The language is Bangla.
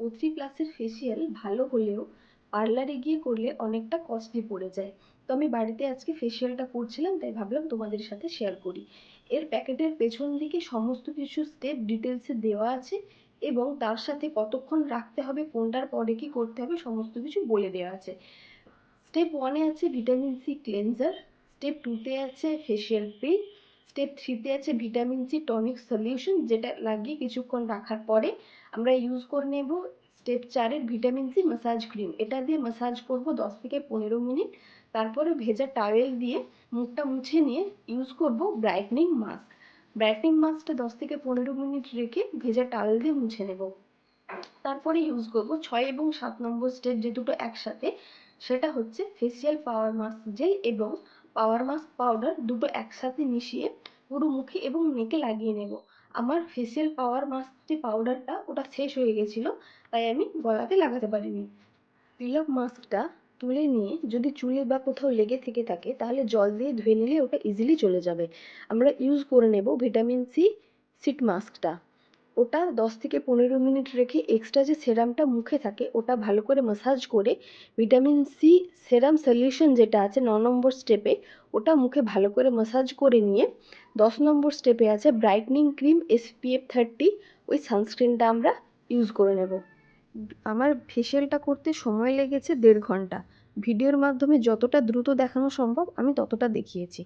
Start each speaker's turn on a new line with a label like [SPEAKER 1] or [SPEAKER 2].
[SPEAKER 1] O3+ ফেসিয়াল ভালো হলেও পার্লারে গিয়ে করলে অনেকটা কস্টলি পড়ে যায়। তো আমি বাড়িতে আজকে ফেসিয়ালটা করছিলাম, তাই ভাবলাম তোমাদের সাথে শেয়ার করি। এর প্যাকেটের পেছন দিকে সমস্ত কিছু স্টেপ ডিটেলসে দেওয়া আছে এবং তার সাথে কতক্ষণ রাখতে হবে, কোনটার পরে কি করতে হবে সমস্ত কিছু বলে দেওয়া আছে। স্টেপ 1-এ আছে ভিটামিন সি ক্লেনজার, স্টেপ 2-তে আছে ফেসিয়াল ক্রিম, স্টেপ 3-তে আছে ভিটামিন সি টনিক সলিউশন, যেটা লাগিয়ে কিছুক্ষণ রাখার পরে আমরা ইউজ করে নেব স্টেপ 4-এর ভিটামিন সি ম্যাসাজ ক্রিম। এটা দিয়ে ম্যাসাজ করব 10 থেকে 15 মিনিট। তারপরে ভেজা টাওয়েল দিয়ে মুখটা মুছে নিয়ে ইউজ করব ব্রাইটনিং মাস্ক। ব্রাইটনিং মাস্কটা 10 থেকে 15 মিনিট রেখে ভেজা টাওয়েল দিয়ে মুছে নেব। তারপরে ইউজ করব 6 এবং 7 নম্বর স্টেপ, যে দুটো একসাথে, সেটা হচ্ছে ফেসিয়াল পাওয়ার মাস্ক জেল এবং পাওয়ার মাস্ক পাউডার, দুটো একসাথে মিশিয়ে পুরো মুখে এবং নেকে লাগিয়ে নেব। আমার ফেসিয়াল পাওয়ার মাস্ক যে পাউডারটা ওটা শেষ হয়ে গেছিলো, তাই আমি গলাতে লাগাতে পারিনি। পিল অফ মাস্কটা তুলে নিয়ে যদি চুলে বা কোথাও লেগে থেকে থাকে তাহলে জল দিয়ে ধুয়ে নিলে ওটা ইজিলি চলে যাবে। আমরা ইউজ করে নেব ভিটামিন সি সিট মাস্কটা। ওটা 10 থেকে 15 মিনিট রেখে এক্সট্রা যে সেরামটা মুখে থাকে ওটা ভালো করে ম্যাসাজ করে ভিটামিন সি সেরাম সলিউশন যেটা আছে 9 নম্বর স্টেপে, ওটা মুখে ভালো করে ম্যাসাজ করে নিয়ে 10 নম্বর স্টেপে আছে ব্রাইটনিং ক্রিম SPF 30, ওই সানস্ক্রিনটা আমরা ইউজ করে নেব। আমার ফেসিয়ালটা করতে সময় লেগেছে 1.5 ঘন্টা। ভিডিওর মাধ্যমে যতটা দ্রুত দেখানো সম্ভব আমি ততটা দেখিয়েছি।